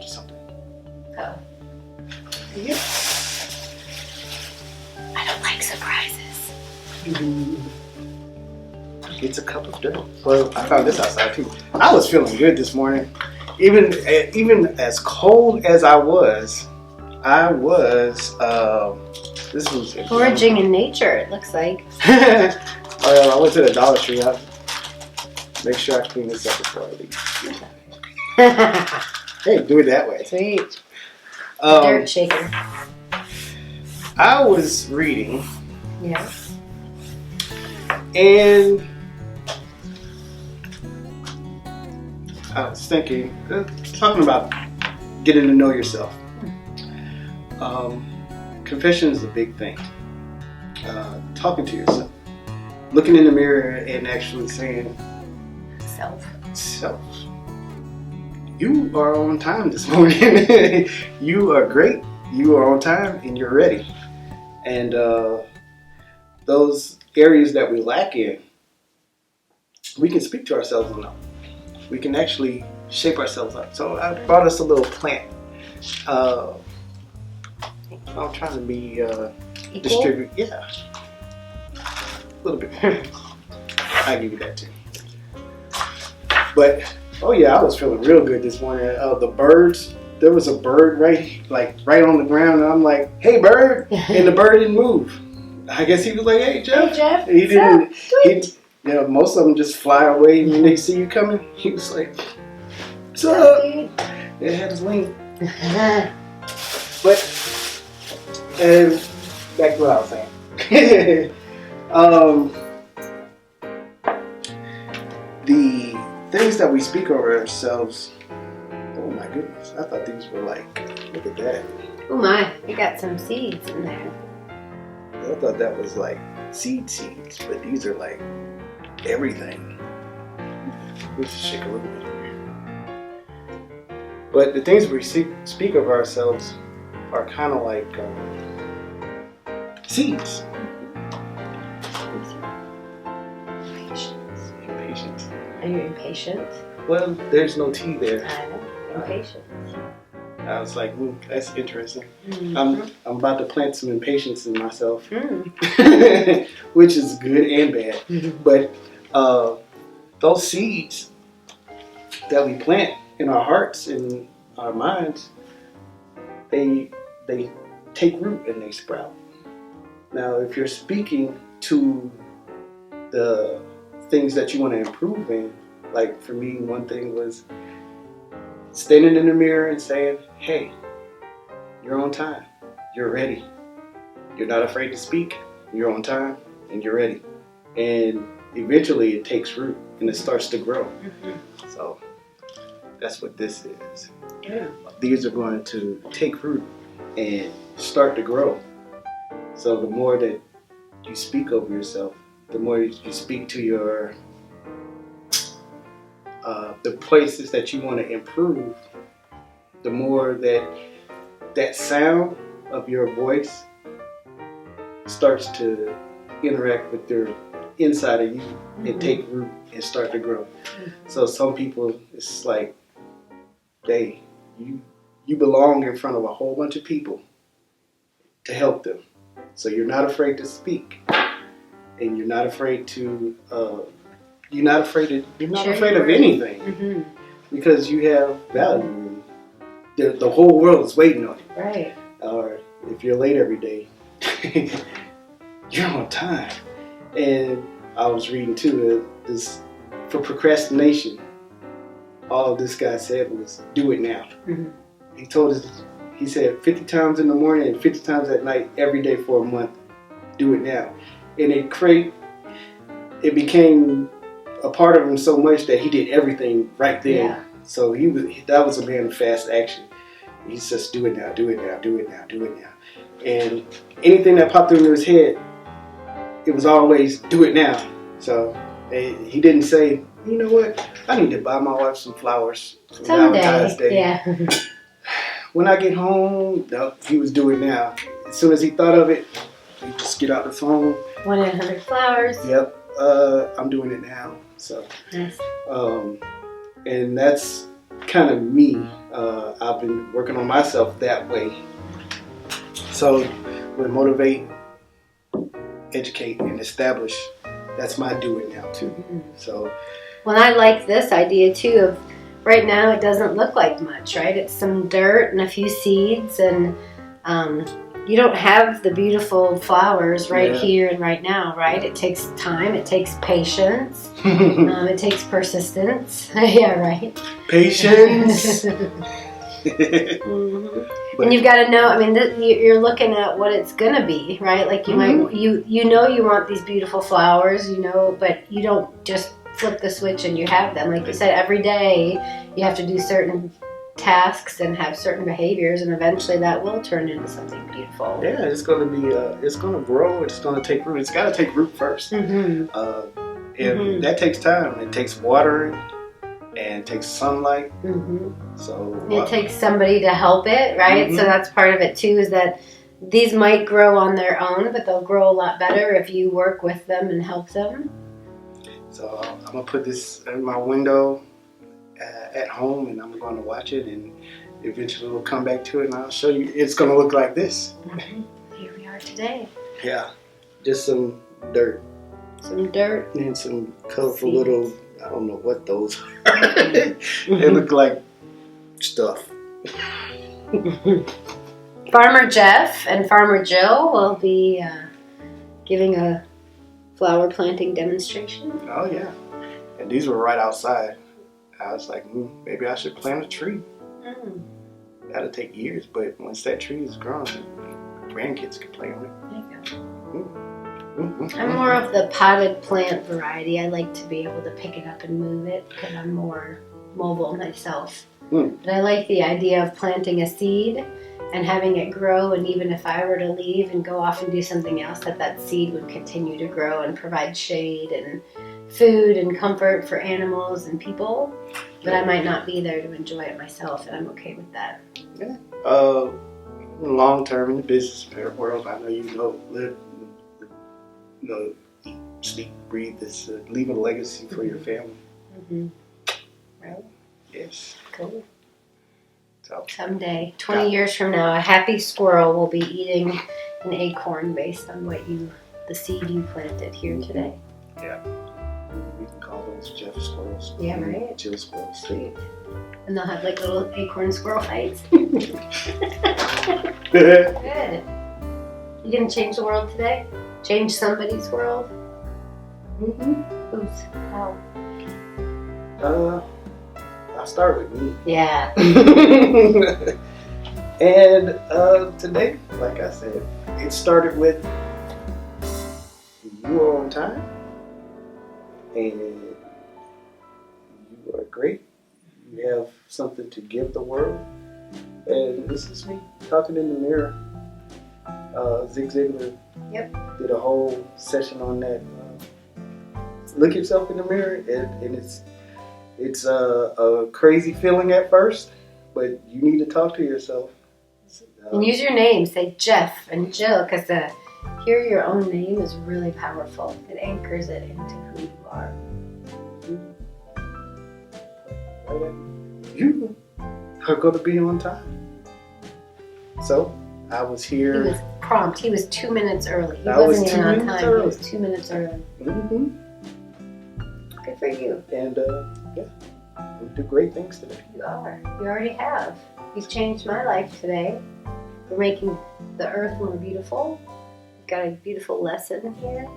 surprise or something. Oh. Yeah. I don't like surprises. It's a cup of dough. Well, I found this outside too. I was feeling good this morning. Even as cold as I was, this was Foraging in nature, it looks like. I went to the Dollar Tree. I make sure I clean this up before I leave. Hey, do it that way. Sweet. Dirt shaker. I was reading. Yeah. And I was thinking, talking about getting to know yourself. Confession is a big thing. Talking to yourself. Looking in the mirror and actually saying, Self, you are on time this morning. You are great. You are on time and you're ready. And those areas that we lack in, we can speak to ourselves enough. We can actually shape ourselves up. So I brought us a little plant. I'm trying to be distribute. Yeah, a little bit more. I give you that too. But oh yeah, I was feeling real good this morning. The birds. There was a bird right on the ground, and I'm like, "Hey, bird!" And the bird didn't move. I guess he was like, "Hey, Jeff." Hey, Jeff. He didn't. Most of them just fly away when they see you coming. He was like, "What's up?" It had his wing. But back to what I was saying. The things that we speak over ourselves. Oh my goodness! I thought these were like. Look at that. Oh my! We got some seeds in there. I thought that was like seeds, but these are like everything. Let's shake a little bit. But the things we speak of ourselves are kind of like seeds. Impatience. Are you impatient? Well, there's no T there. I know. Impatient. I was like, that's interesting. Mm-hmm. I'm about to plant some impatience in myself, Mm. which is good and bad. Mm-hmm. But those seeds that we plant in our hearts and our minds, they take root and they sprout. Now, if you're speaking to the things that you want to improve in, like for me, one thing was standing in the mirror and saying, "Hey, you're on time. You're ready. You're not afraid to speak. You're on time and you're ready." And eventually it takes root and it starts to grow. Mm-hmm. So that's what this is. Yeah. These are going to take root and start to grow. So the more that you speak over yourself, the more you speak to your the places that you want to improve, the more that sound of your voice starts to interact with your inside of you and take root and start to grow. So some people, it's like you belong in front of a whole bunch of people to help them. So you're not afraid to speak, and you're not afraid to you're not afraid of anything. Mm-hmm. Because you have value. The whole world is waiting on you. Right. Or if you're late every day, you're on time. And I was reading too, this for procrastination, all this guy said was, do it now. Mm-hmm. He said 50 times in the morning and 50 times at night, every day for a month, do it now. And it became a part of him so much that he did everything right then. Yeah. So that was a man of fast action. He says, do it now, do it now, do it now, do it now. And anything that popped into his head, it was always do it now. So he didn't say, you know what, I need to buy my wife some flowers for Valentine's Day. Yeah. When I get home, no, he was doing it now. As soon as he thought of it, he just get out the phone. 1-800 flowers. Yep, I'm doing it now. So, Nice. and that's kind of me. I've been working on myself that way. So we motivate, educate, and establish. That's my doing now too. So, well, I like this idea too of right now it doesn't look like much, right? It's some dirt and a few seeds, and you don't have the beautiful flowers right here and right now, right? It takes time, it takes patience, it takes persistence. Yeah, right. Patience. And you've got to know. I mean, you're looking at what it's gonna be, right? Like you might, you know, you want these beautiful flowers, you know, but you don't just flip the switch and you have them. Like you said, every day you have to do certain tasks and have certain behaviors, and eventually that will turn into something beautiful. Yeah, it's gonna be. It's gonna grow. It's gonna take root. It's got to take root first, and that takes time. It takes watering. And it takes sunlight. So it takes somebody to help it, right? So that's part of it too, is that these might grow on their own, but they'll grow a lot better if you work with them and help them. So I'm gonna put this in my window at home, and I'm gonna watch it, and eventually we'll come back to it, and I'll show you. It's gonna look like this. Here we are today. Yeah, just some dirt. Some dirt. And some colorful little. I don't know what those are. They look like stuff. Farmer Jeff and Farmer Jill will be giving a flower planting demonstration. Oh yeah, and these were right outside. I was like, maybe I should plant a tree. That'll take years, but once that tree is grown, grandkids can play on it. There you go. I'm more of the potted plant variety. I like to be able to pick it up and move it because I'm more mobile myself. But I like the idea of planting a seed and having it grow, and even if I were to leave and go off and do something else, that seed would continue to grow and provide shade and food and comfort for animals and people. But I might not be there to enjoy it myself, and I'm okay with that. Yeah. Long term in the business world, I know live. Eat, sleep, breathe. This leave a legacy for your family. Right. Yes. Cool. So someday, 20 years from now, a happy squirrel will be eating an acorn based on the seed you planted here today. Yeah. We can call those Jeff squirrels. Yeah, right. Jill squirrels. Sweet. And they'll have like little acorn squirrel fights. Good. You gonna change the world today? Change somebody's world? Who's? How? I'll start with me. Yeah. And today, like I said, it started with you are on time, and you are great. You have something to give the world, and this is me talking in the mirror. Zig Ziglar did a whole session on that. Look yourself in the mirror, and it's a crazy feeling at first, but you need to talk to yourself. And use your name. Say Jeff and Jill, because hear your own name is really powerful. It anchors it into who you are. You are going to be on time. So I was here. He was prompt. He was 2 minutes early. He wasn't even on time. He was 2 minutes early. Good for you. And we do great things today. You are. You already have. You've changed my life today. We're making the earth more beautiful. We've got a beautiful lesson here.